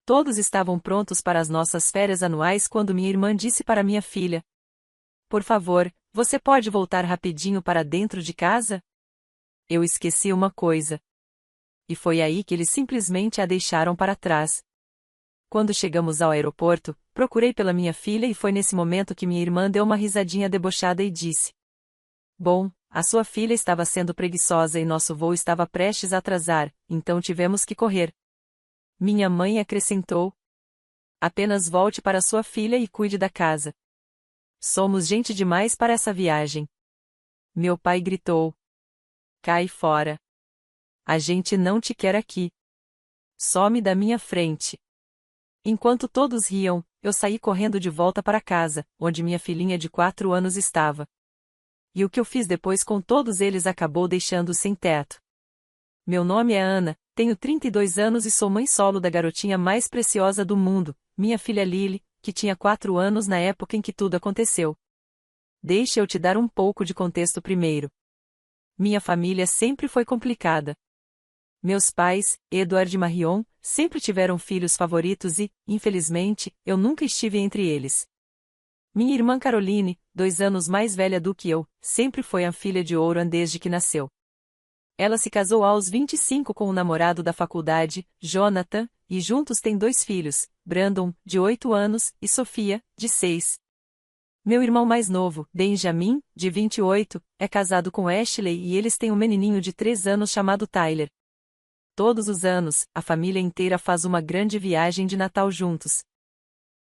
Todos estavam prontos para as nossas férias anuais quando minha irmã disse para minha filha: Por favor, você pode voltar rapidinho para dentro de casa? Eu esqueci uma coisa. E foi aí que eles simplesmente a deixaram para trás. Quando chegamos ao aeroporto, procurei pela minha filha e foi nesse momento que minha irmã deu uma risadinha debochada e disse: Bom, a sua filha estava sendo preguiçosa e nosso voo estava prestes a atrasar, então tivemos que correr. Minha mãe acrescentou: Apenas volte para sua filha e cuide da casa. Somos gente demais para essa viagem. Meu pai gritou: Cai fora. A gente não te quer aqui. Some da minha frente. Enquanto todos riam, eu saí correndo de volta para casa, onde minha filhinha de 4 anos estava. E o que eu fiz depois com todos eles acabou deixando-os sem teto. Meu nome é Ana, tenho 32 anos e sou mãe solo da garotinha mais preciosa do mundo, minha filha Lily, que tinha 4 anos na época em que tudo aconteceu. Deixa eu te dar um pouco de contexto primeiro. Minha família sempre foi complicada. Meus pais, Edward e Marion, sempre tiveram filhos favoritos e, infelizmente, eu nunca estive entre eles. Minha irmã Caroline, 2 anos mais velha do que eu, sempre foi a filha de ouro desde que nasceu. Ela se casou aos 25 com o namorado da faculdade, Jonathan, e juntos têm 2 filhos, Brandon, de 8 anos, e Sofia, de 6. Meu irmão mais novo, Benjamin, de 28, é casado com Ashley e eles têm um menininho de 3 anos chamado Tyler. Todos os anos, a família inteira faz uma grande viagem de Natal juntos.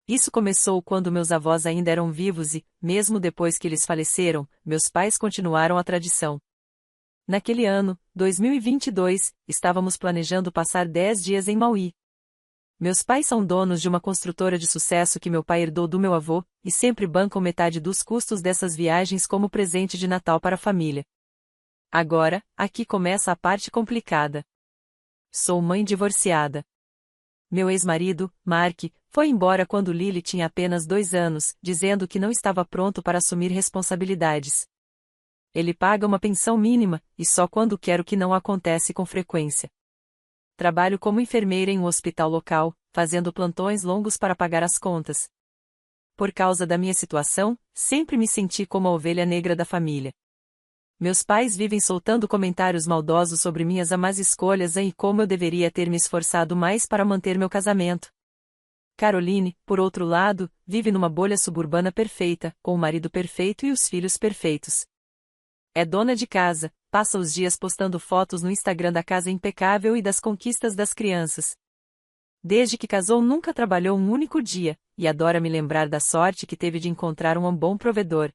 Isso começou quando meus avós ainda eram vivos e, mesmo depois que eles faleceram, meus pais continuaram a tradição. Naquele ano, 2022, estávamos planejando passar 10 dias em Maui. Meus pais são donos de uma construtora de sucesso que meu pai herdou do meu avô, e sempre bancam metade dos custos dessas viagens como presente de Natal para a família. Agora, aqui começa a parte complicada. Sou mãe divorciada. Meu ex-marido, Mark, foi embora quando Lily tinha apenas 2 anos, dizendo que não estava pronto para assumir responsabilidades. Ele paga uma pensão mínima, e só quando quer, o que não acontece com frequência. Trabalho como enfermeira em um hospital local, fazendo plantões longos para pagar as contas. Por causa da minha situação, sempre me senti como a ovelha negra da família. Meus pais vivem soltando comentários maldosos sobre minhas más escolhas e como eu deveria ter me esforçado mais para manter meu casamento. Caroline, por outro lado, vive numa bolha suburbana perfeita, com o marido perfeito e os filhos perfeitos. É dona de casa, passa os dias postando fotos no Instagram da casa impecável e das conquistas das crianças. Desde que casou nunca trabalhou um único dia, e adora me lembrar da sorte que teve de encontrar um bom provedor.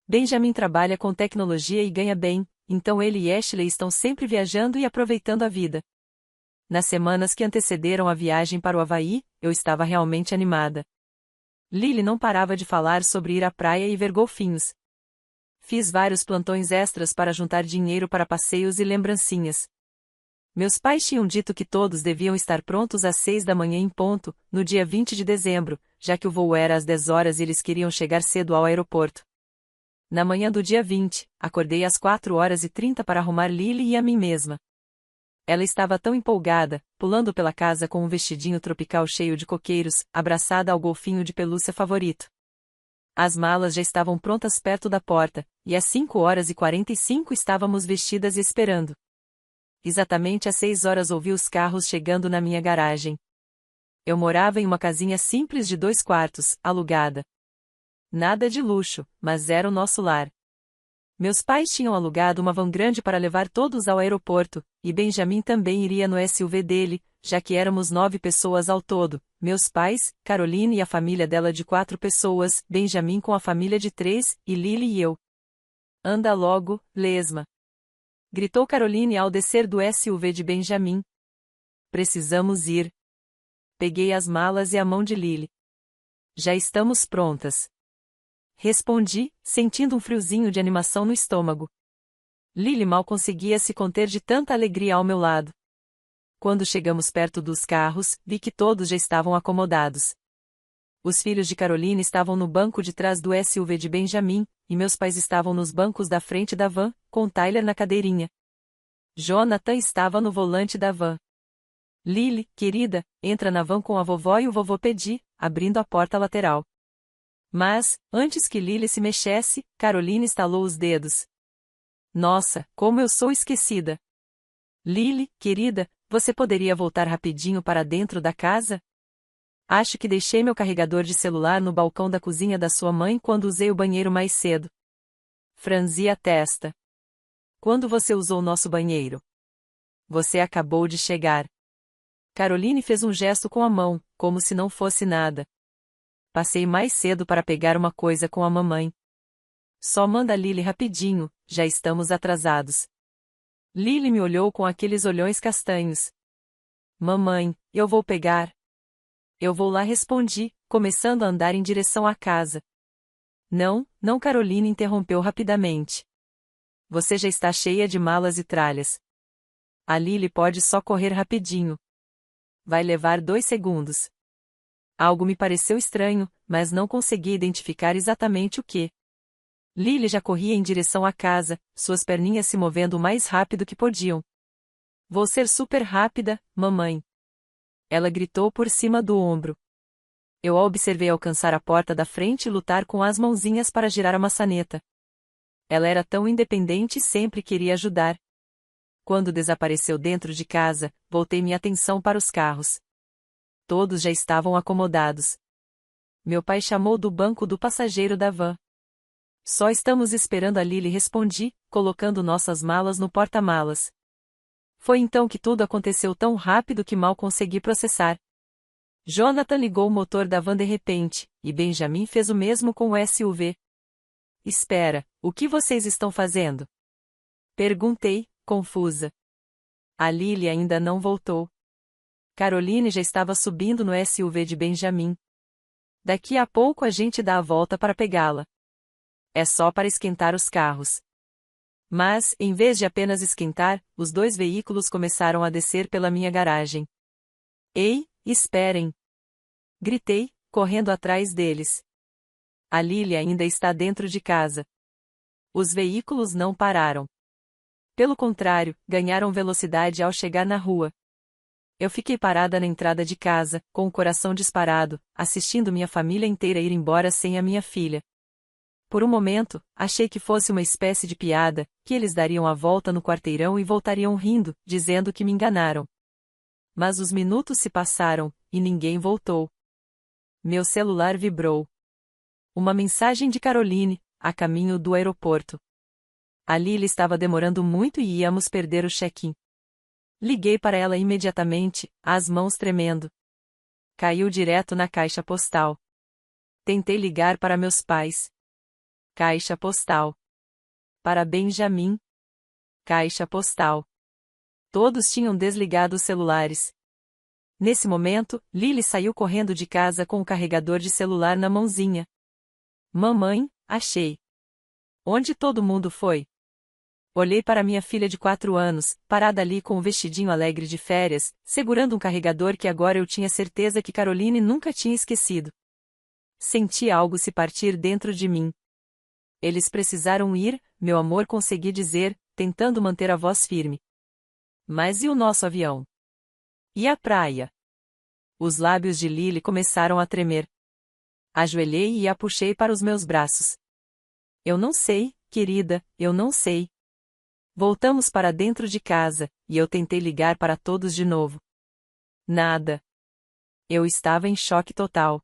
Benjamin trabalha com tecnologia e ganha bem, então ele e Ashley estão sempre viajando e aproveitando a vida. Nas semanas que antecederam a viagem para o Havaí, eu estava realmente animada. Lily não parava de falar sobre ir à praia e ver golfinhos. Fiz vários plantões extras para juntar dinheiro para passeios e lembrancinhas. Meus pais tinham dito que todos deviam estar prontos às 6 da manhã em ponto, no dia 20 de dezembro, já que o voo era às 10 horas e eles queriam chegar cedo ao aeroporto. Na manhã do dia 20, acordei às 4h30 para arrumar Lily e a mim mesma. Ela estava tão empolgada, pulando pela casa com um vestidinho tropical cheio de coqueiros, abraçada ao golfinho de pelúcia favorito. As malas já estavam prontas perto da porta, e às 5h45 estávamos vestidas e esperando. Exatamente às 6 horas ouvi os carros chegando na minha garagem. Eu morava em uma casinha simples de 2 quartos, alugada. Nada de luxo, mas era o nosso lar. Meus pais tinham alugado uma van grande para levar todos ao aeroporto, e Benjamin também iria no SUV dele, já que éramos 9 pessoas ao todo, meus pais, Caroline e a família dela de 4 pessoas, Benjamin com a família de 3, e Lily e eu. Anda logo, lesma! Gritou Caroline ao descer do SUV de Benjamin. Precisamos ir. Peguei as malas e a mão de Lily. Já estamos prontas. Respondi, sentindo um friozinho de animação no estômago. Lily mal conseguia se conter de tanta alegria ao meu lado. Quando chegamos perto dos carros, vi que todos já estavam acomodados. Os filhos de Caroline estavam no banco de trás do SUV de Benjamin, e meus pais estavam nos bancos da frente da van, com Tyler na cadeirinha. Jonathan estava no volante da van. Lily, querida, entra na van com a vovó e o vovô Pedi, abrindo a porta lateral. Mas, antes que Lily se mexesse, Caroline estalou os dedos. Nossa, como eu sou esquecida! Lily, querida, você poderia voltar rapidinho para dentro da casa? Acho que deixei meu carregador de celular no balcão da cozinha da sua mãe quando usei o banheiro mais cedo. Franzi a testa. Quando você usou nosso banheiro? Você acabou de chegar. Caroline fez um gesto com a mão, como se não fosse nada. Passei mais cedo para pegar uma coisa com a mamãe. Só manda Lily rapidinho, já estamos atrasados. Lily me olhou com aqueles olhões castanhos. Mamãe, eu vou pegar. Eu vou lá, respondi, começando a andar em direção à casa. Não, não, Caroline interrompeu rapidamente. Você já está cheia de malas e tralhas. A Lily pode só correr rapidinho. Vai levar 2 segundos. Algo me pareceu estranho, mas não consegui identificar exatamente o que. Lily já corria em direção à casa, suas perninhas se movendo o mais rápido que podiam. Vou ser super rápida, mamãe. Ela gritou por cima do ombro. Eu a observei alcançar a porta da frente e lutar com as mãozinhas para girar a maçaneta. Ela era tão independente e sempre queria ajudar. Quando desapareceu dentro de casa, voltei minha atenção para os carros. Todos já estavam acomodados. Meu pai chamou do banco do passageiro da van. Só estamos esperando a Lily, respondi, colocando nossas malas no porta-malas. Foi então que tudo aconteceu tão rápido que mal consegui processar. Jonathan ligou o motor da van de repente, e Benjamin fez o mesmo com o SUV. Espera, o que vocês estão fazendo? Perguntei, confusa. A Lily ainda não voltou. Caroline já estava subindo no SUV de Benjamin. Daqui a pouco a gente dá a volta para pegá-la. É só para esquentar os carros. Mas, em vez de apenas esquentar, os 2 veículos começaram a descer pela minha garagem. Ei, esperem! Gritei, correndo atrás deles. A Lily ainda está dentro de casa. Os veículos não pararam. Pelo contrário, ganharam velocidade ao chegar na rua. Eu fiquei parada na entrada de casa, com o coração disparado, assistindo minha família inteira ir embora sem a minha filha. Por um momento, achei que fosse uma espécie de piada, que eles dariam a volta no quarteirão e voltariam rindo, dizendo que me enganaram. Mas os minutos se passaram, e ninguém voltou. Meu celular vibrou. Uma mensagem de Caroline, a caminho do aeroporto. A Lily estava demorando muito e íamos perder o check-in. Liguei para ela imediatamente, as mãos tremendo. Caiu direto na caixa postal. Tentei ligar para meus pais. Caixa postal. Para Benjamin. Caixa postal. Todos tinham desligado os celulares. Nesse momento, Lily saiu correndo de casa com o carregador de celular na mãozinha. Mamãe, achei. Onde todo mundo foi? Olhei para minha filha de 4 anos, parada ali com o vestidinho alegre de férias, segurando um carregador que agora eu tinha certeza que Caroline nunca tinha esquecido. Senti algo se partir dentro de mim. Eles precisaram ir, meu amor, consegui dizer, tentando manter a voz firme. Mas e o nosso avião? E a praia? Os lábios de Lily começaram a tremer. Ajoelhei e a puxei para os meus braços. Eu não sei, querida, eu não sei. Voltamos para dentro de casa, e eu tentei ligar para todos de novo. Nada. Eu estava em choque total.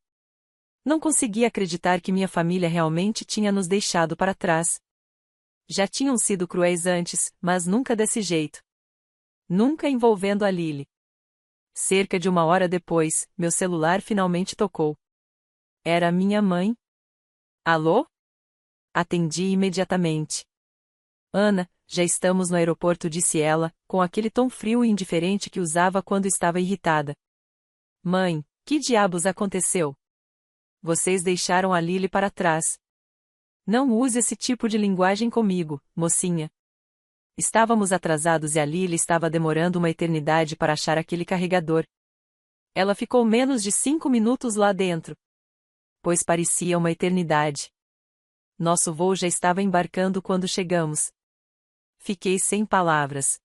Não conseguia acreditar que minha família realmente tinha nos deixado para trás. Já tinham sido cruéis antes, mas nunca desse jeito. Nunca envolvendo a Lily. Cerca de 1 hora depois, meu celular finalmente tocou. Era minha mãe. Alô? Atendi imediatamente. Ana, já estamos no aeroporto, disse ela, com aquele tom frio e indiferente que usava quando estava irritada. Mãe, que diabos aconteceu? Vocês deixaram a Lily para trás. Não use esse tipo de linguagem comigo, mocinha. Estávamos atrasados e a Lily estava demorando uma eternidade para achar aquele carregador. Ela ficou menos de 5 minutos lá dentro. Pois parecia uma eternidade. Nosso voo já estava embarcando quando chegamos. Fiquei sem palavras.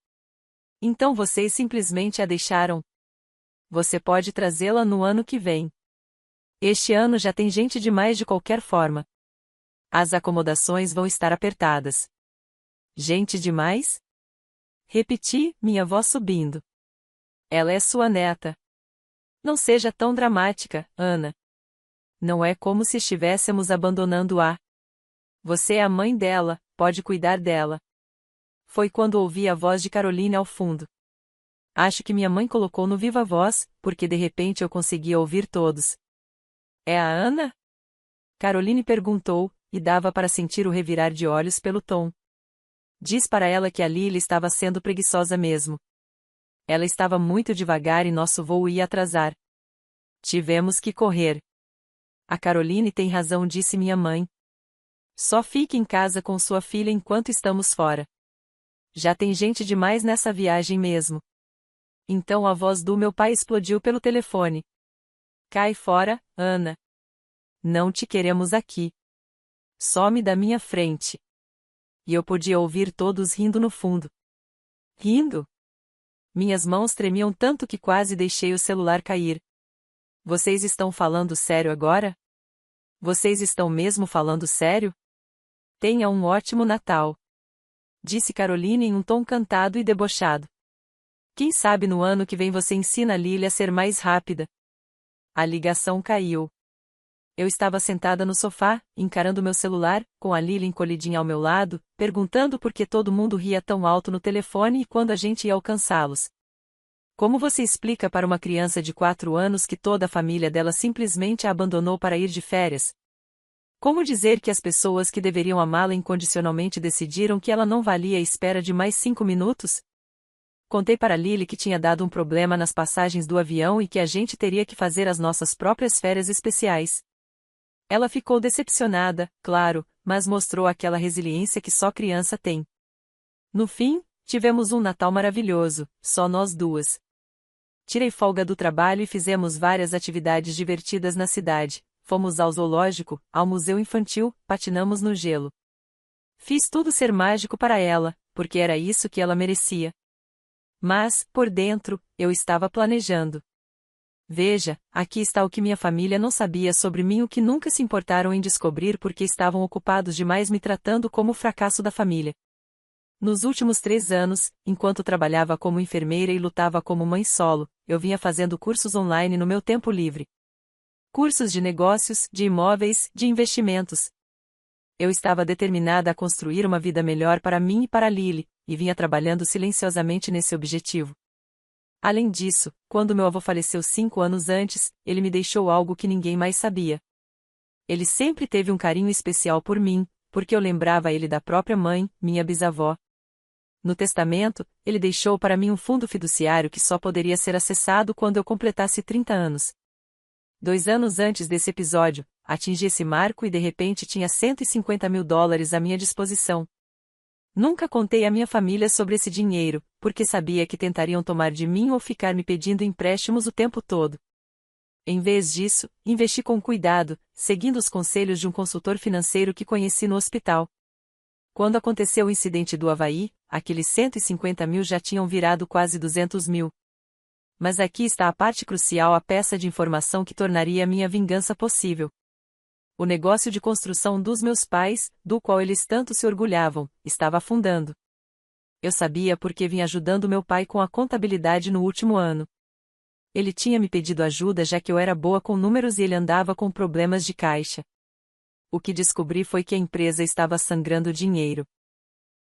Então vocês simplesmente a deixaram? Você pode trazê-la no ano que vem. Este ano já tem gente demais de qualquer forma. As acomodações vão estar apertadas. Gente demais? Repeti, minha voz subindo. Ela é sua neta. Não seja tão dramática, Ana. Não é como se estivéssemos abandonando-a. Você é a mãe dela, pode cuidar dela. Foi quando ouvi a voz de Caroline ao fundo. Acho que minha mãe colocou no viva voz, porque de repente eu conseguia ouvir todos. É a Ana? Caroline perguntou, e dava para sentir o revirar de olhos pelo tom. Diz para ela que a Lily estava sendo preguiçosa mesmo. Ela estava muito devagar e nosso voo ia atrasar. Tivemos que correr. A Caroline tem razão, disse minha mãe. Só fique em casa com sua filha enquanto estamos fora. Já tem gente demais nessa viagem mesmo. Então a voz do meu pai explodiu pelo telefone. Cai fora, Ana. Não te queremos aqui. Some da minha frente. E eu podia ouvir todos rindo no fundo. Rindo? Minhas mãos tremiam tanto que quase deixei o celular cair. Vocês estão falando sério agora? Vocês estão mesmo falando sério? Tenha um ótimo Natal. Disse Caroline em um tom cantado e debochado. Quem sabe no ano que vem você ensina a Lily a ser mais rápida. A ligação caiu. Eu estava sentada no sofá, encarando meu celular, com a Lily encolhidinha ao meu lado, perguntando por que todo mundo ria tão alto no telefone e quando a gente ia alcançá-los. Como você explica para uma criança de 4 anos que toda a família dela simplesmente a abandonou para ir de férias? Como dizer que as pessoas que deveriam amá-la incondicionalmente decidiram que ela não valia a espera de mais 5 minutos? Contei para Lily que tinha dado um problema nas passagens do avião e que a gente teria que fazer as nossas próprias férias especiais. Ela ficou decepcionada, claro, mas mostrou aquela resiliência que só criança tem. No fim, tivemos um Natal maravilhoso, só nós duas. Tirei folga do trabalho e fizemos várias atividades divertidas na cidade. Fomos ao zoológico, ao museu infantil, patinamos no gelo. Fiz tudo ser mágico para ela, porque era isso que ela merecia. Mas, por dentro, eu estava planejando. Veja, aqui está o que minha família não sabia sobre mim, o que nunca se importaram em descobrir porque estavam ocupados demais me tratando como o fracasso da família. Nos últimos 3 anos, enquanto trabalhava como enfermeira e lutava como mãe solo, eu vinha fazendo cursos online no meu tempo livre. Cursos de negócios, de imóveis, de investimentos. Eu estava determinada a construir uma vida melhor para mim e para Lily, e vinha trabalhando silenciosamente nesse objetivo. Além disso, quando meu avô faleceu 5 anos antes, ele me deixou algo que ninguém mais sabia. Ele sempre teve um carinho especial por mim, porque eu lembrava ele da própria mãe, minha bisavó. No testamento, ele deixou para mim um fundo fiduciário que só poderia ser acessado quando eu completasse 30 anos. 2 anos antes desse episódio, atingi esse marco e de repente tinha $150 mil à minha disposição. Nunca contei à minha família sobre esse dinheiro, porque sabia que tentariam tomar de mim ou ficar me pedindo empréstimos o tempo todo. Em vez disso, investi com cuidado, seguindo os conselhos de um consultor financeiro que conheci no hospital. Quando aconteceu o incidente do Havaí, aqueles 150 mil já tinham virado quase 200 mil. Mas aqui está a parte crucial, a peça de informação que tornaria minha vingança possível. O negócio de construção dos meus pais, do qual eles tanto se orgulhavam, estava afundando. Eu sabia porque vim ajudando meu pai com a contabilidade no último ano. Ele tinha me pedido ajuda já que eu era boa com números e ele andava com problemas de caixa. O que descobri foi que a empresa estava sangrando dinheiro.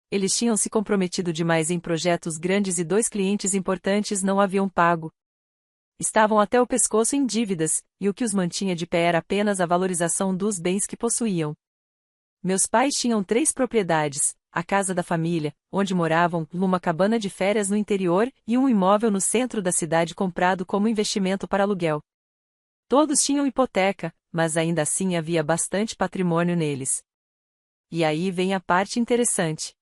Eles tinham se comprometido demais em projetos grandes e 2 clientes importantes não haviam pago. Estavam até o pescoço em dívidas, e o que os mantinha de pé era apenas a valorização dos bens que possuíam. Meus pais tinham 3 propriedades, a casa da família, onde moravam, uma cabana de férias no interior, e um imóvel no centro da cidade comprado como investimento para aluguel. Todos tinham hipoteca, mas ainda assim havia bastante patrimônio neles. E aí vem a parte interessante.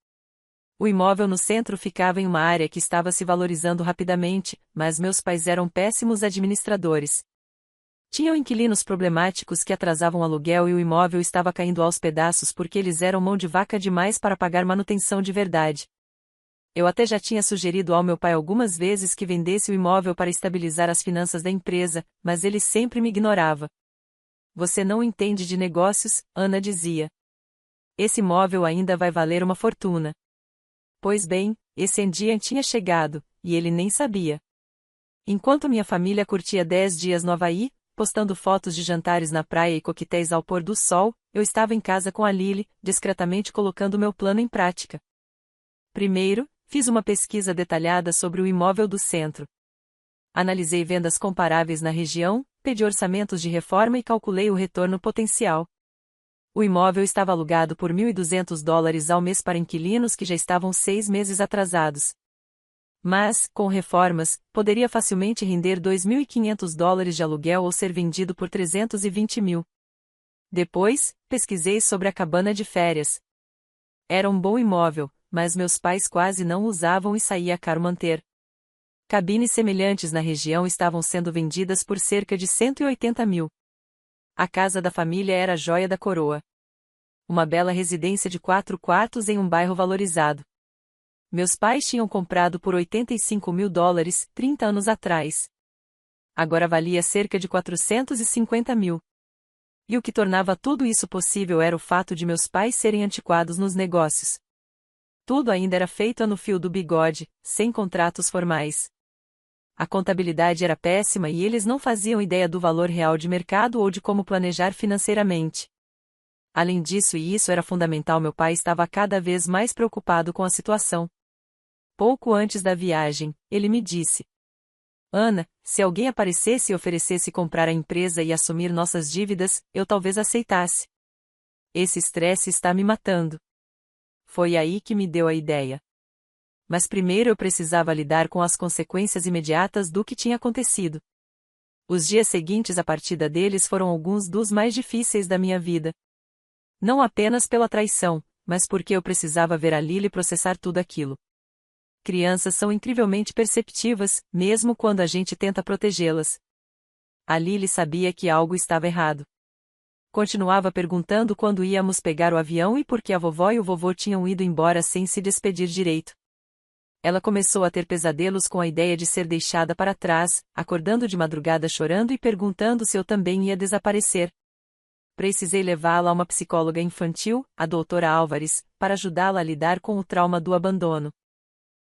O imóvel no centro ficava em uma área que estava se valorizando rapidamente, mas meus pais eram péssimos administradores. Tinham inquilinos problemáticos que atrasavam o aluguel e o imóvel estava caindo aos pedaços porque eles eram mão de vaca demais para pagar manutenção de verdade. Eu até já tinha sugerido ao meu pai algumas vezes que vendesse o imóvel para estabilizar as finanças da empresa, mas ele sempre me ignorava. Você não entende de negócios, Ana dizia. Esse imóvel ainda vai valer uma fortuna. Pois bem, esse dia tinha chegado, e ele nem sabia. Enquanto minha família curtia 10 dias no Havaí, postando fotos de jantares na praia e coquetéis ao pôr do sol, eu estava em casa com a Lily, discretamente colocando meu plano em prática. Primeiro, fiz uma pesquisa detalhada sobre o imóvel do centro. Analisei vendas comparáveis na região, pedi orçamentos de reforma e calculei o retorno potencial. O imóvel estava alugado por $1.200 ao mês para inquilinos que já estavam 6 meses atrasados. Mas, com reformas, poderia facilmente render $2.500 de aluguel ou ser vendido por 320 mil. Depois, pesquisei sobre a cabana de férias. Era um bom imóvel, mas meus pais quase não usavam e saía caro manter. Cabines semelhantes na região estavam sendo vendidas por cerca de 180 mil. A casa da família era a joia da coroa. Uma bela residência de 4 quartos em um bairro valorizado. Meus pais tinham comprado por $85 mil 30 anos atrás. Agora valia cerca de 450 mil. E o que tornava tudo isso possível era o fato de meus pais serem antiquados nos negócios. Tudo ainda era feito no fio do bigode, sem contratos formais. A contabilidade era péssima e eles não faziam ideia do valor real de mercado ou de como planejar financeiramente. Além disso, e isso era fundamental, meu pai estava cada vez mais preocupado com a situação. Pouco antes da viagem, ele me disse: Ana, se alguém aparecesse e oferecesse comprar a empresa e assumir nossas dívidas, eu talvez aceitasse. Esse estresse está me matando. Foi aí que me deu a ideia. Mas primeiro eu precisava lidar com as consequências imediatas do que tinha acontecido. Os dias seguintes à partida deles foram alguns dos mais difíceis da minha vida. Não apenas pela traição, mas porque eu precisava ver a Lily processar tudo aquilo. Crianças são incrivelmente perceptivas, mesmo quando a gente tenta protegê-las. A Lily sabia que algo estava errado. Continuava perguntando quando íamos pegar o avião e por que a vovó e o vovô tinham ido embora sem se despedir direito. Ela começou a ter pesadelos com a ideia de ser deixada para trás, acordando de madrugada chorando e perguntando se eu também ia desaparecer. Precisei levá-la a uma psicóloga infantil, a doutora Álvares, para ajudá-la a lidar com o trauma do abandono.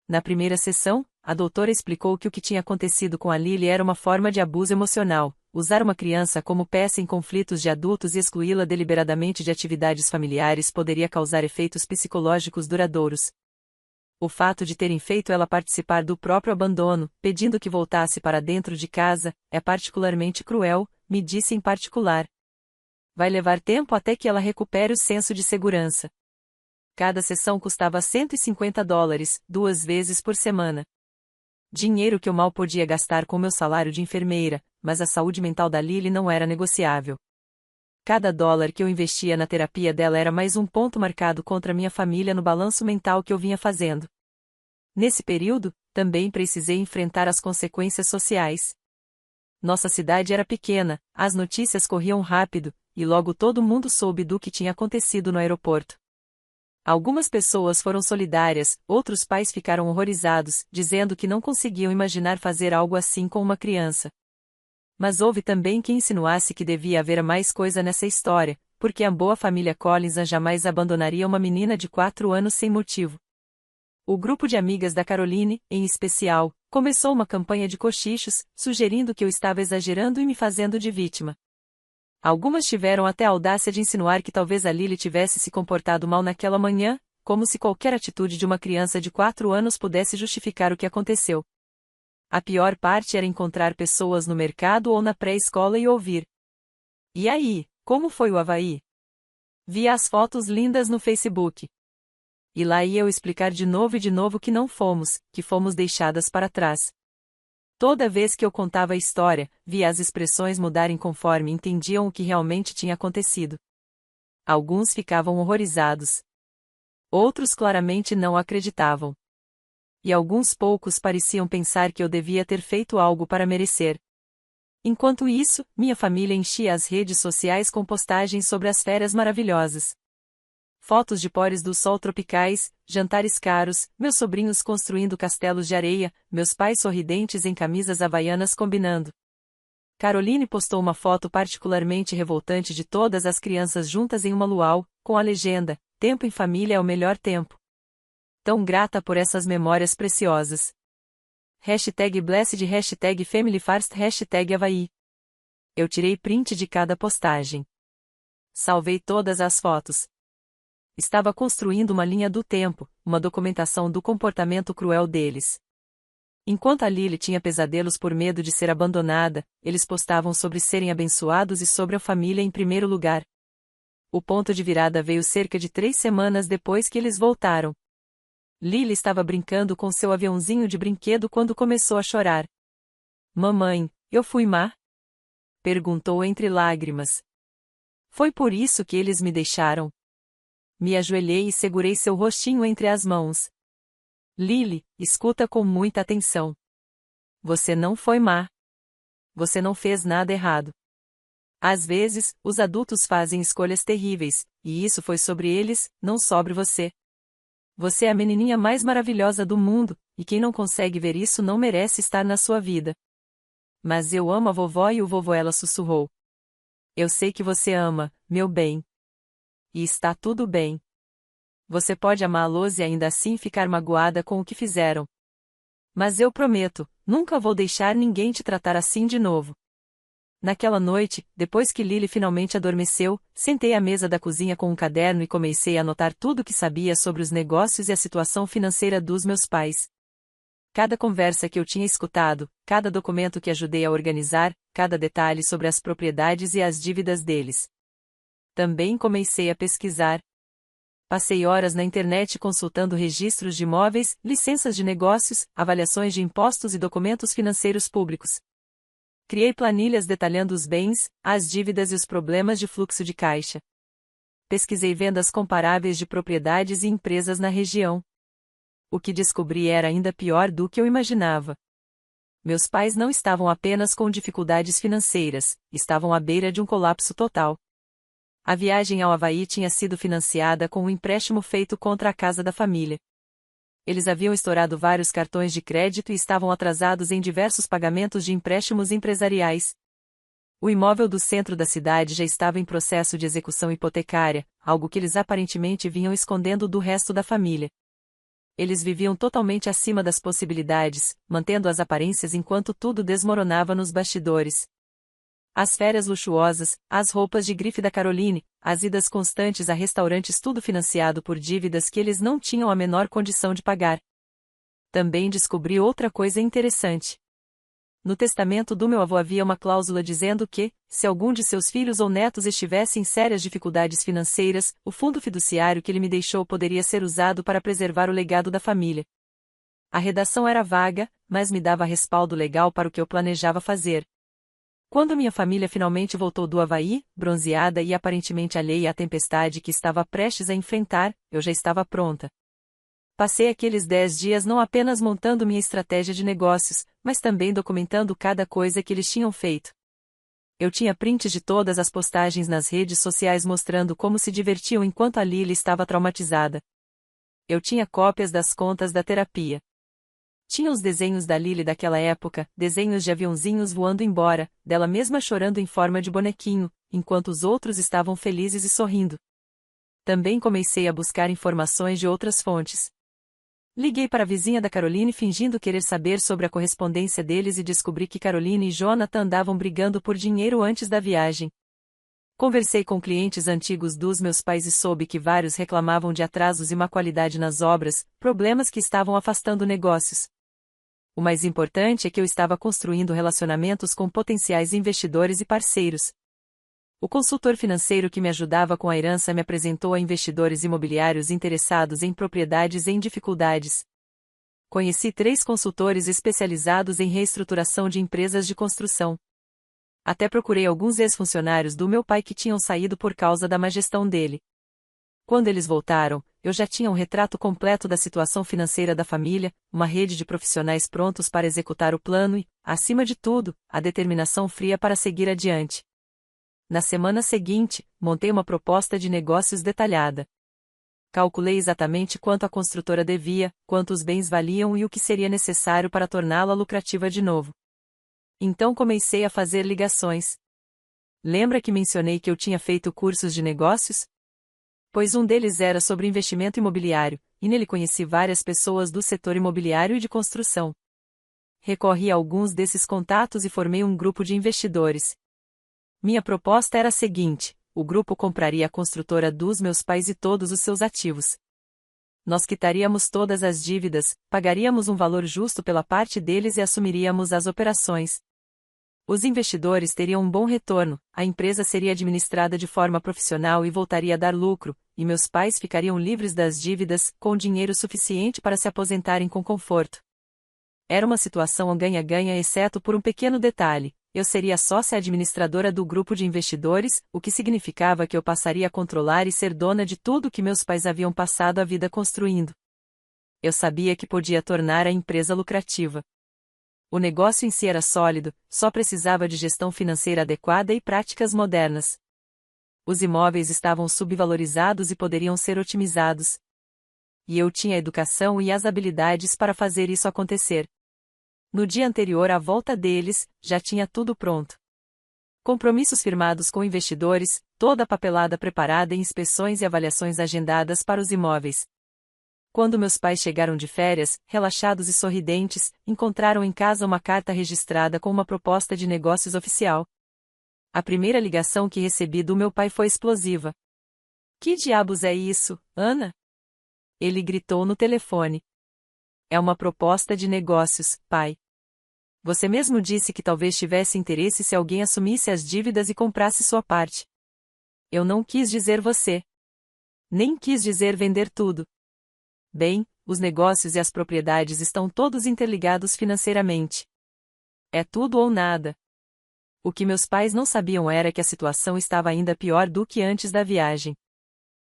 Na primeira sessão, a doutora explicou que o que tinha acontecido com a Lily era uma forma de abuso emocional, usar uma criança como peça em conflitos de adultos e excluí-la deliberadamente de atividades familiares poderia causar efeitos psicológicos duradouros. O fato de terem feito ela participar do próprio abandono, pedindo que voltasse para dentro de casa, é particularmente cruel, me disse em particular. Vai levar tempo até que ela recupere o senso de segurança. Cada sessão custava $150, 2 vezes por semana. Dinheiro que eu mal podia gastar com meu salário de enfermeira, mas a saúde mental da Lily não era negociável. Cada dólar que eu investia na terapia dela era mais um ponto marcado contra minha família no balanço mental que eu vinha fazendo. Nesse período, também precisei enfrentar as consequências sociais. Nossa cidade era pequena, as notícias corriam rápido, e logo todo mundo soube do que tinha acontecido no aeroporto. Algumas pessoas foram solidárias, outros pais ficaram horrorizados, dizendo que não conseguiam imaginar fazer algo assim com uma criança. Mas houve também quem insinuasse que devia haver mais coisa nessa história, porque a boa família Collins jamais abandonaria uma menina de 4 anos sem motivo. O grupo de amigas da Caroline, em especial, começou uma campanha de cochichos, sugerindo que eu estava exagerando e me fazendo de vítima. Algumas tiveram até a audácia de insinuar que talvez a Lily tivesse se comportado mal naquela manhã, como se qualquer atitude de uma criança de 4 anos pudesse justificar o que aconteceu. A pior parte era encontrar pessoas no mercado ou na pré-escola e ouvir: "E aí, como foi o Havaí?" Via as fotos lindas no Facebook. E lá ia eu explicar de novo e de novo que fomos deixadas para trás. Toda vez que eu contava a história, via as expressões mudarem conforme entendiam o que realmente tinha acontecido. Alguns ficavam horrorizados. Outros claramente não acreditavam. E alguns poucos pareciam pensar que eu devia ter feito algo para merecer. Enquanto isso, minha família enchia as redes sociais com postagens sobre as férias maravilhosas. Fotos de pores do sol tropicais, jantares caros, meus sobrinhos construindo castelos de areia, meus pais sorridentes em camisas havaianas combinando. Caroline postou uma foto particularmente revoltante de todas as crianças juntas em uma luau, com a legenda: "Tempo em família é o melhor tempo." Tão grata por essas memórias preciosas. #blessed, #familyfirst, #Havaí. Eu tirei print de cada postagem. Salvei todas as fotos. Estava construindo uma linha do tempo, uma documentação do comportamento cruel deles. Enquanto a Lily tinha pesadelos por medo de ser abandonada, eles postavam sobre serem abençoados e sobre a família em primeiro lugar. O ponto de virada veio cerca de 3 semanas depois que eles voltaram. Lily estava brincando com seu aviãozinho de brinquedo quando começou a chorar. "Mamãe, eu fui má?" perguntou entre lágrimas. "Foi por isso que eles me deixaram." Me ajoelhei e segurei seu rostinho entre as mãos. "Lily, escuta com muita atenção. Você não foi má. Você não fez nada errado. Às vezes, os adultos fazem escolhas terríveis, e isso foi sobre eles, não sobre você. Você é a menininha mais maravilhosa do mundo, e quem não consegue ver isso não merece estar na sua vida." "Mas eu amo a vovó e o vovô", ela sussurrou. "Eu sei que você ama, meu bem. E está tudo bem. Você pode amá-los e ainda assim ficar magoada com o que fizeram. Mas eu prometo, nunca vou deixar ninguém te tratar assim de novo." Naquela noite, depois que Lily finalmente adormeceu, sentei à mesa da cozinha com um caderno e comecei a anotar tudo o que sabia sobre os negócios e a situação financeira dos meus pais. Cada conversa que eu tinha escutado, cada documento que ajudei a organizar, cada detalhe sobre as propriedades e as dívidas deles. Também comecei a pesquisar. Passei horas na internet consultando registros de imóveis, licenças de negócios, avaliações de impostos e documentos financeiros públicos. Criei planilhas detalhando os bens, as dívidas e os problemas de fluxo de caixa. Pesquisei vendas comparáveis de propriedades e empresas na região. O que descobri era ainda pior do que eu imaginava. Meus pais não estavam apenas com dificuldades financeiras, estavam à beira de um colapso total. A viagem ao Havaí tinha sido financiada com um empréstimo feito contra a casa da família. Eles haviam estourado vários cartões de crédito e estavam atrasados em diversos pagamentos de empréstimos empresariais. O imóvel do centro da cidade já estava em processo de execução hipotecária, algo que eles aparentemente vinham escondendo do resto da família. Eles viviam totalmente acima das possibilidades, mantendo as aparências enquanto tudo desmoronava nos bastidores. As férias luxuosas, as roupas de grife da Caroline, as idas constantes a restaurantes, tudo financiado por dívidas que eles não tinham a menor condição de pagar. Também descobri outra coisa interessante. No testamento do meu avô havia uma cláusula dizendo que, se algum de seus filhos ou netos estivesse em sérias dificuldades financeiras, o fundo fiduciário que ele me deixou poderia ser usado para preservar o legado da família. A redação era vaga, mas me dava respaldo legal para o que eu planejava fazer. Quando minha família finalmente voltou do Havaí, bronzeada e aparentemente alheia à tempestade que estava prestes a enfrentar, eu já estava pronta. Passei aqueles 10 dias não apenas montando minha estratégia de negócios, mas também documentando cada coisa que eles tinham feito. Eu tinha prints de todas as postagens nas redes sociais mostrando como se divertiam enquanto a Lily estava traumatizada. Eu tinha cópias das contas da terapia. Tinha os desenhos da Lily daquela época, desenhos de aviãozinhos voando embora, dela mesma chorando em forma de bonequinho, enquanto os outros estavam felizes e sorrindo. Também comecei a buscar informações de outras fontes. Liguei para a vizinha da Caroline fingindo querer saber sobre a correspondência deles e descobri que Caroline e Jonathan andavam brigando por dinheiro antes da viagem. Conversei com clientes antigos dos meus pais e soube que vários reclamavam de atrasos e má qualidade nas obras, problemas que estavam afastando negócios. O mais importante é que eu estava construindo relacionamentos com potenciais investidores e parceiros. O consultor financeiro que me ajudava com a herança me apresentou a investidores imobiliários interessados em propriedades em dificuldades. Conheci 3 consultores especializados em reestruturação de empresas de construção. Até procurei alguns ex-funcionários do meu pai que tinham saído por causa da má gestão dele. Quando eles voltaram, eu já tinha um retrato completo da situação financeira da família, uma rede de profissionais prontos para executar o plano e, acima de tudo, a determinação fria para seguir adiante. Na semana seguinte, montei uma proposta de negócios detalhada. Calculei exatamente quanto a construtora devia, quanto os bens valiam e o que seria necessário para torná-la lucrativa de novo. Então comecei a fazer ligações. Lembra que mencionei que eu tinha feito cursos de negócios? Pois um deles era sobre investimento imobiliário, e nele conheci várias pessoas do setor imobiliário e de construção. Recorri a alguns desses contatos e formei um grupo de investidores. Minha proposta era a seguinte: o grupo compraria a construtora dos meus pais e todos os seus ativos. Nós quitaríamos todas as dívidas, pagaríamos um valor justo pela parte deles e assumiríamos as operações. Os investidores teriam um bom retorno, a empresa seria administrada de forma profissional e voltaria a dar lucro, e meus pais ficariam livres das dívidas, com dinheiro suficiente para se aposentarem com conforto. Era uma situação ganha-ganha exceto por um pequeno detalhe: eu seria sócia administradora do grupo de investidores, o que significava que eu passaria a controlar e ser dona de tudo que meus pais haviam passado a vida construindo. Eu sabia que podia tornar a empresa lucrativa. O negócio em si era sólido, só precisava de gestão financeira adequada e práticas modernas. Os imóveis estavam subvalorizados e poderiam ser otimizados. E eu tinha a educação e as habilidades para fazer isso acontecer. No dia anterior à volta deles, já tinha tudo pronto. Compromissos firmados com investidores, toda a papelada preparada e inspeções e avaliações agendadas para os imóveis. Quando meus pais chegaram de férias, relaxados e sorridentes, encontraram em casa uma carta registrada com uma proposta de negócios oficial. A primeira ligação que recebi do meu pai foi explosiva. Que diabos é isso, Ana? Ele gritou no telefone. É uma proposta de negócios, pai. Você mesmo disse que talvez tivesse interesse se alguém assumisse as dívidas e comprasse sua parte. Eu não quis dizer você. Nem quis dizer vender tudo. Bem, os negócios e as propriedades estão todos interligados financeiramente. É tudo ou nada. O que meus pais não sabiam era que a situação estava ainda pior do que antes da viagem.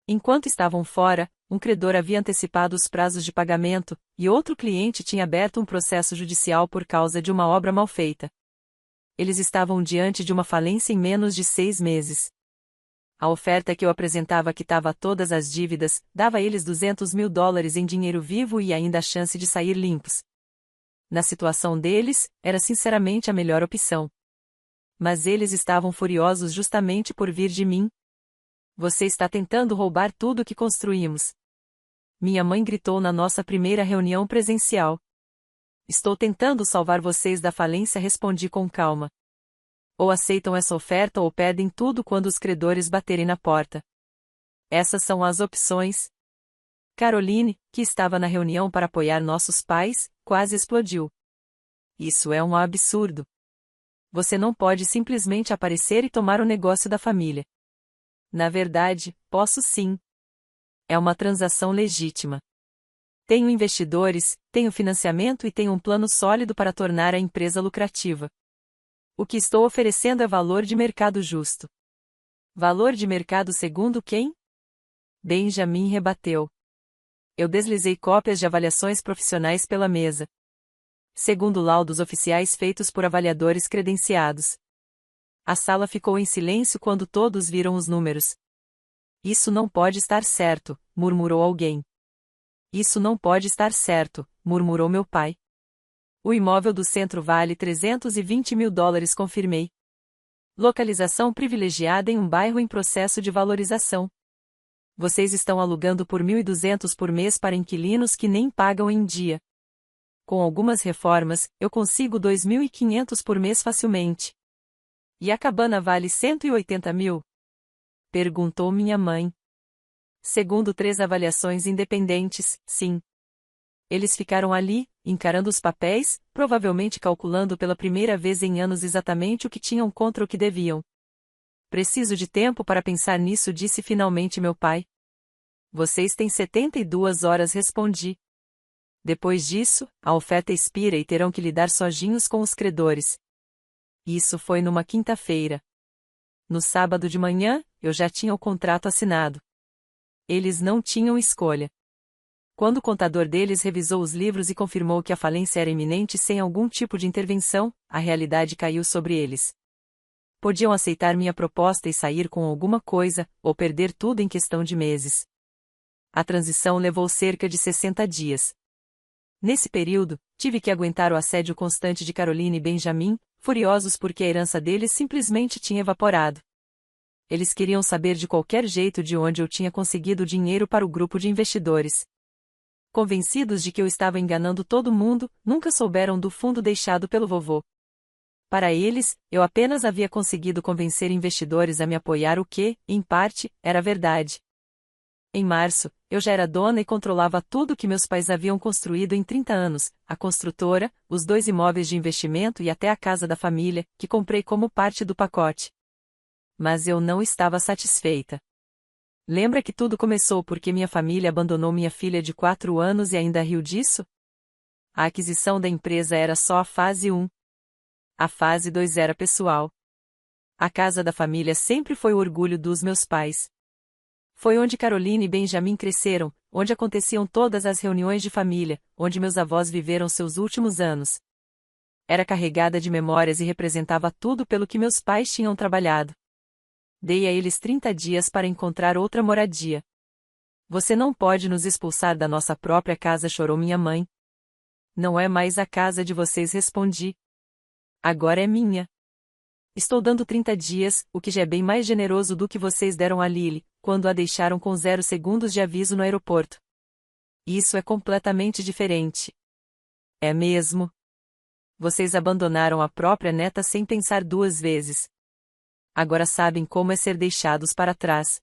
Enquanto estavam fora, um credor havia antecipado os prazos de pagamento, e outro cliente tinha aberto um processo judicial por causa de uma obra mal feita. Eles estavam diante de uma falência em menos de 6 meses. A oferta que eu apresentava quitava todas as dívidas, dava a eles $200 mil em dinheiro vivo e ainda a chance de sair limpos. Na situação deles, era sinceramente a melhor opção. Mas eles estavam furiosos justamente por vir de mim. Você está tentando roubar tudo que construímos. Minha mãe gritou na nossa primeira reunião presencial. Estou tentando salvar vocês da falência, respondi com calma. Ou aceitam essa oferta ou perdem tudo quando os credores baterem na porta. Essas são as opções. Caroline, que estava na reunião para apoiar nossos pais, quase explodiu. Isso é um absurdo. Você não pode simplesmente aparecer e tomar o negócio da família. Na verdade, posso sim. É uma transação legítima. Tenho investidores, tenho financiamento e tenho um plano sólido para tornar a empresa lucrativa. O que estou oferecendo é valor de mercado justo. Valor de mercado segundo quem? Benjamin rebateu. Eu deslizei cópias de avaliações profissionais pela mesa. Segundo laudos oficiais feitos por avaliadores credenciados. A sala ficou em silêncio quando todos viram os números. Isso não pode estar certo, murmurou alguém. Isso não pode estar certo, murmurou meu pai. O imóvel do centro vale $320 mil, confirmei. Localização privilegiada em um bairro em processo de valorização. Vocês estão alugando por $1.200 por mês para inquilinos que nem pagam em dia. Com algumas reformas, eu consigo $2.500 por mês facilmente. E a cabana vale $180 mil? Perguntou minha mãe. Segundo 3 avaliações independentes, sim. Eles ficaram ali, encarando os papéis, provavelmente calculando pela primeira vez em anos exatamente o que tinham contra o que deviam. Preciso de tempo para pensar nisso, disse finalmente meu pai. Vocês têm 72 horas, respondi. Depois disso, a oferta expira e terão que lidar sozinhos com os credores. Isso foi numa quinta-feira. No sábado de manhã, eu já tinha o contrato assinado. Eles não tinham escolha. Quando o contador deles revisou os livros e confirmou que a falência era iminente sem algum tipo de intervenção, a realidade caiu sobre eles. Podiam aceitar minha proposta e sair com alguma coisa, ou perder tudo em questão de meses. A transição levou cerca de 60 dias. Nesse período, tive que aguentar o assédio constante de Caroline e Benjamin, furiosos porque a herança deles simplesmente tinha evaporado. Eles queriam saber de qualquer jeito de onde eu tinha conseguido dinheiro para o grupo de investidores. Convencidos de que eu estava enganando todo mundo, nunca souberam do fundo deixado pelo vovô. Para eles, eu apenas havia conseguido convencer investidores a me apoiar, o que, em parte, era verdade. Em março, eu já era dona e controlava tudo que meus pais haviam construído em 30 anos, a construtora, os 2 imóveis de investimento e até a casa da família, que comprei como parte do pacote. Mas eu não estava satisfeita. Lembra que tudo começou porque minha família abandonou minha filha de 4 anos e ainda riu disso? A aquisição da empresa era só a fase 1. A fase 2 era pessoal. A casa da família sempre foi o orgulho dos meus pais. Foi onde Caroline e Benjamin cresceram, onde aconteciam todas as reuniões de família, onde meus avós viveram seus últimos anos. Era carregada de memórias e representava tudo pelo que meus pais tinham trabalhado. Dei a eles 30 dias para encontrar outra moradia. Você não pode nos expulsar da nossa própria casa, chorou minha mãe. Não é mais a casa de vocês, respondi. Agora é minha. Estou dando 30 dias, o que já é bem mais generoso do que vocês deram a Lily, quando a deixaram com 0 segundos de aviso no aeroporto. Isso é completamente diferente. É mesmo? Vocês abandonaram a própria neta sem pensar 2 vezes. Agora sabem como é ser deixados para trás.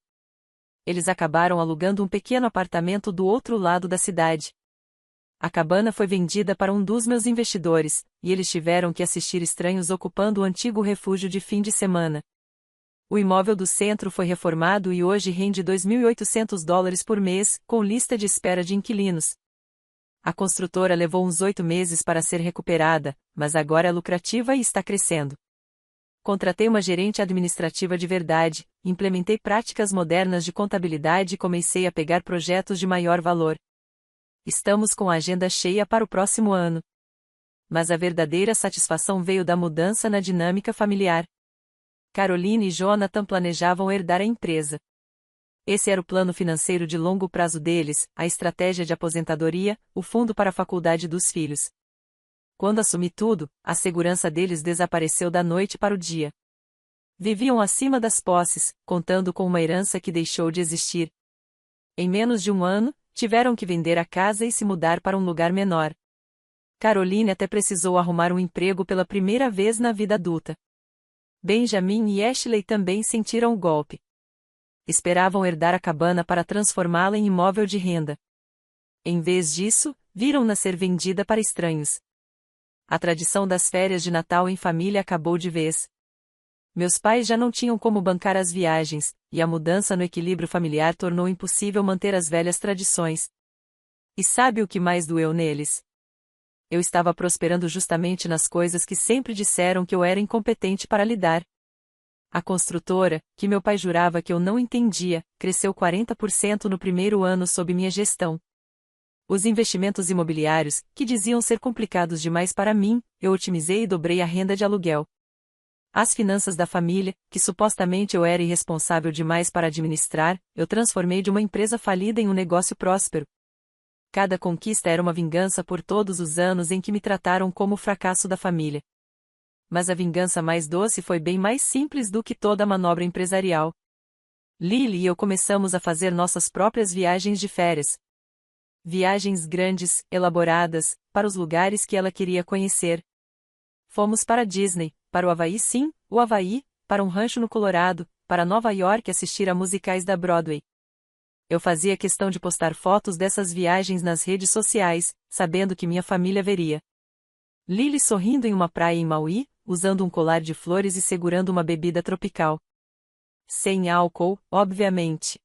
Eles acabaram alugando um pequeno apartamento do outro lado da cidade. A cabana foi vendida para um dos meus investidores, e eles tiveram que assistir estranhos ocupando o antigo refúgio de fim de semana. O imóvel do centro foi reformado e hoje rende $2.800 por mês, com lista de espera de inquilinos. A construtora levou uns 8 meses para ser recuperada, mas agora é lucrativa e está crescendo. Contratei uma gerente administrativa de verdade, implementei práticas modernas de contabilidade e comecei a pegar projetos de maior valor. Estamos com a agenda cheia para o próximo ano. Mas a verdadeira satisfação veio da mudança na dinâmica familiar. Caroline e Jonathan planejavam herdar a empresa. Esse era o plano financeiro de longo prazo deles, a estratégia de aposentadoria, o fundo para a faculdade dos filhos. Quando assumi tudo, a segurança deles desapareceu da noite para o dia. Viviam acima das posses, contando com uma herança que deixou de existir. Em menos de 1 ano, tiveram que vender a casa e se mudar para um lugar menor. Caroline até precisou arrumar um emprego pela primeira vez na vida adulta. Benjamin e Ashley também sentiram o golpe. Esperavam herdar a cabana para transformá-la em imóvel de renda. Em vez disso, viram-na ser vendida para estranhos. A tradição das férias de Natal em família acabou de vez. Meus pais já não tinham como bancar as viagens, e a mudança no equilíbrio familiar tornou impossível manter as velhas tradições. E sabe o que mais doeu neles? Eu estava prosperando justamente nas coisas que sempre disseram que eu era incompetente para lidar. A construtora, que meu pai jurava que eu não entendia, cresceu 40% no primeiro ano sob minha gestão. Os investimentos imobiliários, que diziam ser complicados demais para mim, eu otimizei e dobrei a renda de aluguel. As finanças da família, que supostamente eu era irresponsável demais para administrar, eu transformei de uma empresa falida em um negócio próspero. Cada conquista era uma vingança por todos os anos em que me trataram como o fracasso da família. Mas a vingança mais doce foi bem mais simples do que toda a manobra empresarial. Lily e eu começamos a fazer nossas próprias viagens de férias. Viagens grandes, elaboradas, para os lugares que ela queria conhecer. Fomos para Disney, para o Havaí, sim, o Havaí, para um rancho no Colorado, para Nova York assistir a musicais da Broadway. Eu fazia questão de postar fotos dessas viagens nas redes sociais, sabendo que minha família veria. Lily sorrindo em uma praia em Maui, usando um colar de flores e segurando uma bebida tropical. Sem álcool, obviamente.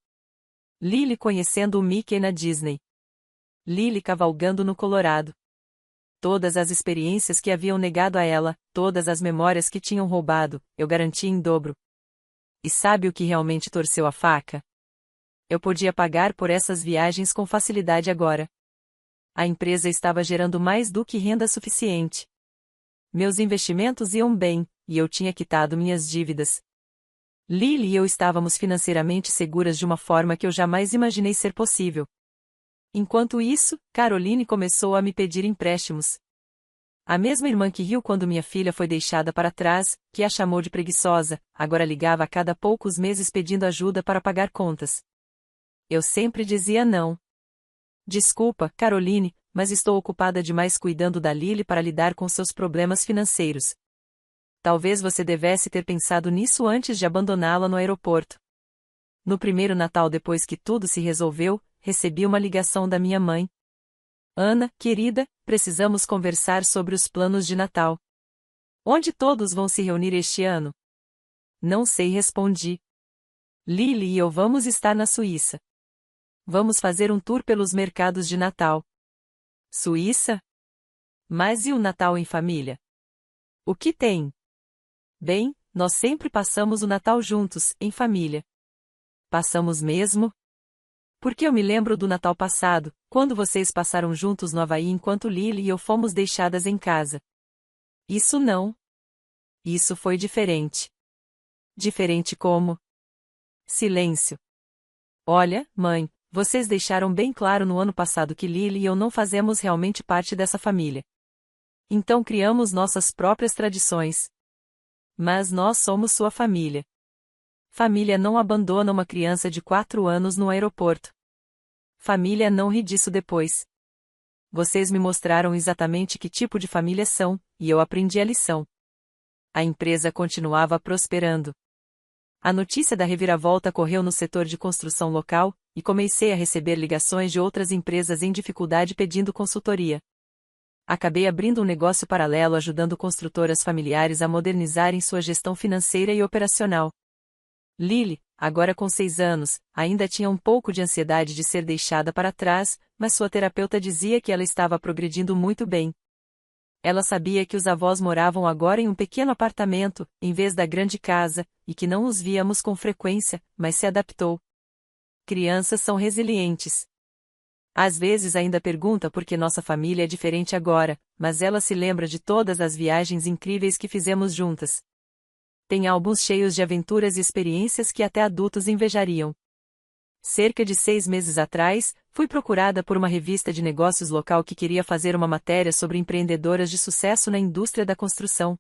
Lily conhecendo o Mickey na Disney. Lily cavalgando no Colorado. Todas as experiências que haviam negado a ela, todas as memórias que tinham roubado, eu garanti em dobro. E sabe o que realmente torceu a faca? Eu podia pagar por essas viagens com facilidade agora. A empresa estava gerando mais do que renda suficiente. Meus investimentos iam bem, e eu tinha quitado minhas dívidas. Lily e eu estávamos financeiramente seguras de uma forma que eu jamais imaginei ser possível. Enquanto isso, Caroline começou a me pedir empréstimos. A mesma irmã que riu quando minha filha foi deixada para trás, que a chamou de preguiçosa, agora ligava a cada poucos meses pedindo ajuda para pagar contas. Eu sempre dizia não. Desculpa, Caroline, mas estou ocupada demais cuidando da Lily para lidar com seus problemas financeiros. Talvez você devesse ter pensado nisso antes de abandoná-la no aeroporto. No primeiro Natal depois que tudo se resolveu, recebi uma ligação da minha mãe. Ana, querida, precisamos conversar sobre os planos de Natal. Onde todos vão se reunir este ano? Não sei, respondi. Lily e eu vamos estar na Suíça. Vamos fazer um tour pelos mercados de Natal. Suíça? Mas e o Natal em família? O que tem? Bem, nós sempre passamos o Natal juntos, em família. Passamos mesmo? Porque eu me lembro do Natal passado, quando vocês passaram juntos no Havaí enquanto Lily e eu fomos deixadas em casa. Isso não. Isso foi diferente. Diferente como? Silêncio. Olha, mãe, vocês deixaram bem claro no ano passado que Lily e eu não fazemos realmente parte dessa família. Então criamos nossas próprias tradições. Mas nós somos sua família. Família não abandona uma criança de 4 anos no aeroporto. Família não ri disso depois. Vocês me mostraram exatamente que tipo de família são, e eu aprendi a lição. A empresa continuava prosperando. A notícia da reviravolta correu no setor de construção local, e comecei a receber ligações de outras empresas em dificuldade pedindo consultoria. Acabei abrindo um negócio paralelo ajudando construtoras familiares a modernizarem sua gestão financeira e operacional. Lily, agora com 6 anos, ainda tinha um pouco de ansiedade de ser deixada para trás, mas sua terapeuta dizia que ela estava progredindo muito bem. Ela sabia que os avós moravam agora em um pequeno apartamento, em vez da grande casa, e que não os víamos com frequência, mas se adaptou. Crianças são resilientes. Às vezes ainda pergunta por que nossa família é diferente agora, mas ela se lembra de todas as viagens incríveis que fizemos juntas. Tem álbuns cheios de aventuras e experiências que até adultos invejariam. Cerca de 6 meses atrás, fui procurada por uma revista de negócios local que queria fazer uma matéria sobre empreendedoras de sucesso na indústria da construção.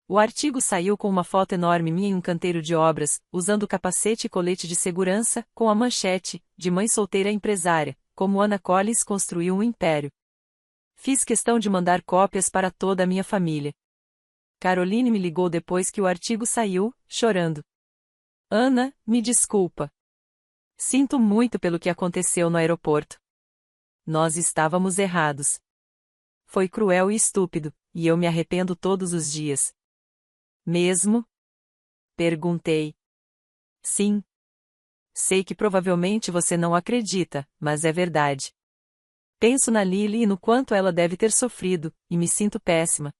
O artigo saiu com uma foto enorme minha em um canteiro de obras, usando capacete e colete de segurança, com a manchete, de mãe solteira empresária, como Ana Collins construiu um império. Fiz questão de mandar cópias para toda a minha família. Caroline me ligou depois que o artigo saiu, chorando. Ana, me desculpa. Sinto muito pelo que aconteceu no aeroporto. Nós estávamos errados. Foi cruel e estúpido, e eu me arrependo todos os dias. Mesmo? Perguntei. Sim. Sei que provavelmente você não acredita, mas é verdade. Penso na Lily e no quanto ela deve ter sofrido, e me sinto péssima.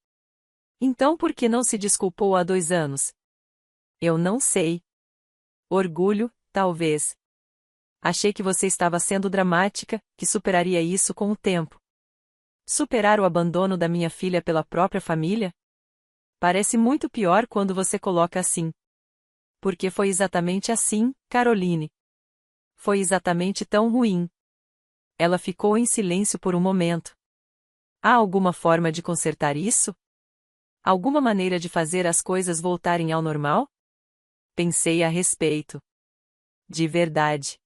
Então por que não se desculpou há 2 anos? Eu não sei. Orgulho, talvez. Achei que você estava sendo dramática, que superaria isso com o tempo. Superar o abandono da minha filha pela própria família? Parece muito pior quando você coloca assim. Porque foi exatamente assim, Caroline. Foi exatamente tão ruim. Ela ficou em silêncio por um momento. Há alguma forma de consertar isso? Alguma maneira de fazer as coisas voltarem ao normal? Pensei a respeito. De verdade.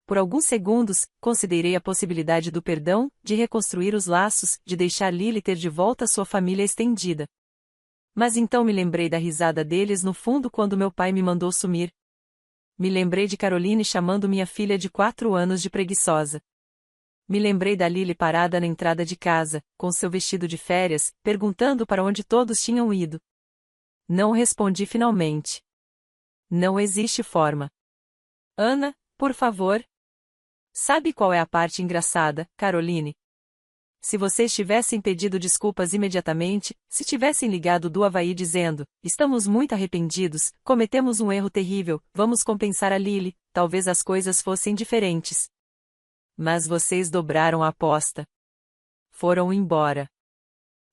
Por alguns segundos, considerei a possibilidade do perdão, de reconstruir os laços, de deixar Lily ter de volta sua família estendida. Mas então me lembrei da risada deles no fundo quando meu pai me mandou sumir. Me lembrei de Caroline chamando minha filha de 4 anos de preguiçosa. Me lembrei da Lily parada na entrada de casa, com seu vestido de férias, perguntando para onde todos tinham ido. Não respondi finalmente. Não existe forma. Ana, por favor. Sabe qual é a parte engraçada, Caroline? Se vocês tivessem pedido desculpas imediatamente, se tivessem ligado do Havaí dizendo, estamos muito arrependidos, cometemos um erro terrível, vamos compensar a Lily, talvez as coisas fossem diferentes. Mas vocês dobraram a aposta. Foram embora.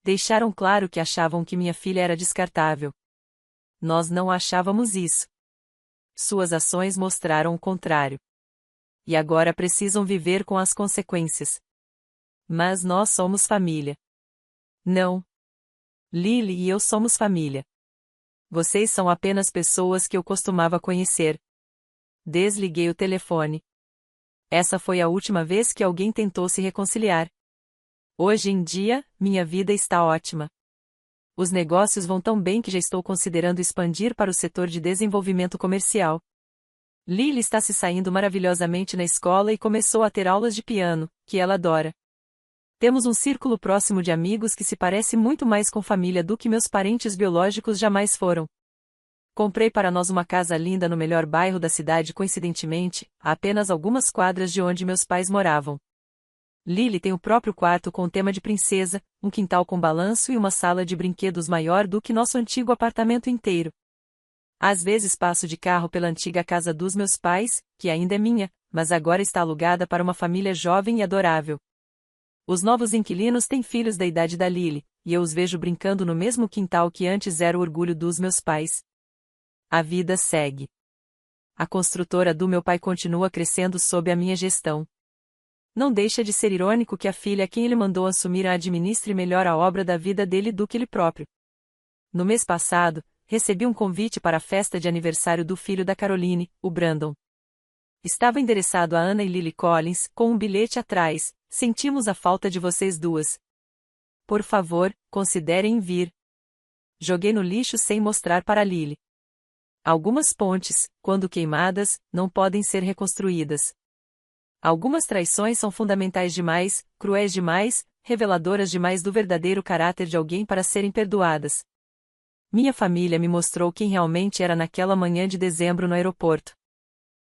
Deixaram claro que achavam que minha filha era descartável. Nós não achávamos isso. Suas ações mostraram o contrário. E agora precisam viver com as consequências. Mas nós somos família. Não. Lily e eu somos família. Vocês são apenas pessoas que eu costumava conhecer. Desliguei o telefone. Essa foi a última vez que alguém tentou se reconciliar. Hoje em dia, minha vida está ótima. Os negócios vão tão bem que já estou considerando expandir para o setor de desenvolvimento comercial. Lily está se saindo maravilhosamente na escola e começou a ter aulas de piano, que ela adora. Temos um círculo próximo de amigos que se parece muito mais com família do que meus parentes biológicos jamais foram. Comprei para nós uma casa linda no melhor bairro da cidade, coincidentemente, a apenas algumas quadras de onde meus pais moravam. Lily tem o próprio quarto com tema de princesa, um quintal com balanço e uma sala de brinquedos maior do que nosso antigo apartamento inteiro. Às vezes passo de carro pela antiga casa dos meus pais, que ainda é minha, mas agora está alugada para uma família jovem e adorável. Os novos inquilinos têm filhos da idade da Lily, e eu os vejo brincando no mesmo quintal que antes era o orgulho dos meus pais. A vida segue. A construtora do meu pai continua crescendo sob a minha gestão. Não deixa de ser irônico que a filha a quem ele mandou assumir administre melhor a obra da vida dele do que ele próprio. No mês passado, recebi um convite para a festa de aniversário do filho da Caroline, o Brandon. Estava endereçado a Anna e Lily Collins, com um bilhete atrás: sentimos a falta de vocês duas. Por favor, considerem vir. Joguei no lixo sem mostrar para Lily. Algumas pontes, quando queimadas, não podem ser reconstruídas. Algumas traições são fundamentais demais, cruéis demais, reveladoras demais do verdadeiro caráter de alguém para serem perdoadas. Minha família me mostrou quem realmente era naquela manhã de dezembro no aeroporto.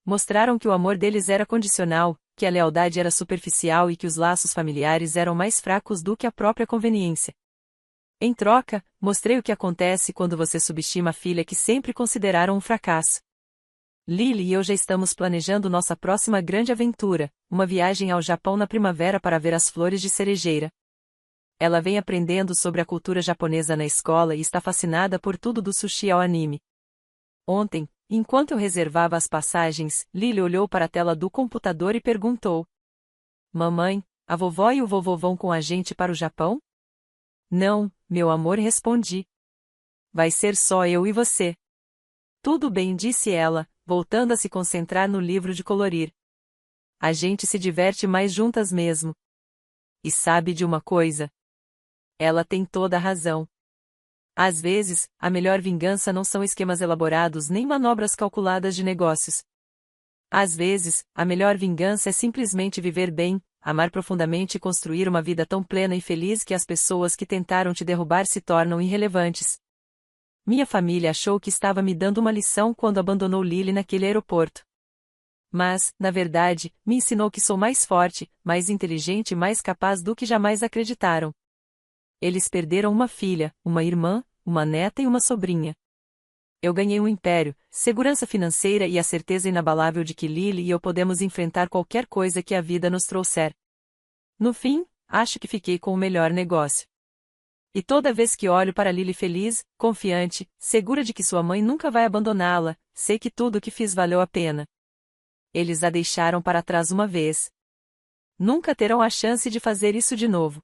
Mostraram que o amor deles era condicional, que a lealdade era superficial e que os laços familiares eram mais fracos do que a própria conveniência. Em troca, mostrei o que acontece quando você subestima a filha que sempre consideraram um fracasso. Lily e eu já estamos planejando nossa próxima grande aventura, uma viagem ao Japão na primavera para ver as flores de cerejeira. Ela vem aprendendo sobre a cultura japonesa na escola e está fascinada por tudo do sushi ao anime. Ontem, enquanto eu reservava as passagens, Lily olhou para a tela do computador e perguntou: Mamãe, a vovó e o vovô vão com a gente para o Japão? Não, meu amor, respondi. Vai ser só eu e você. Tudo bem, disse ela, voltando a se concentrar no livro de colorir. A gente se diverte mais juntas mesmo. E sabe de uma coisa? Ela tem toda a razão. Às vezes, a melhor vingança não são esquemas elaborados nem manobras calculadas de negócios. Às vezes, a melhor vingança é simplesmente viver bem, amar profundamente e construir uma vida tão plena e feliz que as pessoas que tentaram te derrubar se tornam irrelevantes. Minha família achou que estava me dando uma lição quando abandonou Lily naquele aeroporto. Mas, na verdade, me ensinou que sou mais forte, mais inteligente e mais capaz do que jamais acreditaram. Eles perderam uma filha, uma irmã, uma neta e uma sobrinha. Eu ganhei um império, segurança financeira e a certeza inabalável de que Lily e eu podemos enfrentar qualquer coisa que a vida nos trouxer. No fim, acho que fiquei com o melhor negócio. E toda vez que olho para Lily feliz, confiante, segura de que sua mãe nunca vai abandoná-la, sei que tudo o que fiz valeu a pena. Eles a deixaram para trás uma vez. Nunca terão a chance de fazer isso de novo.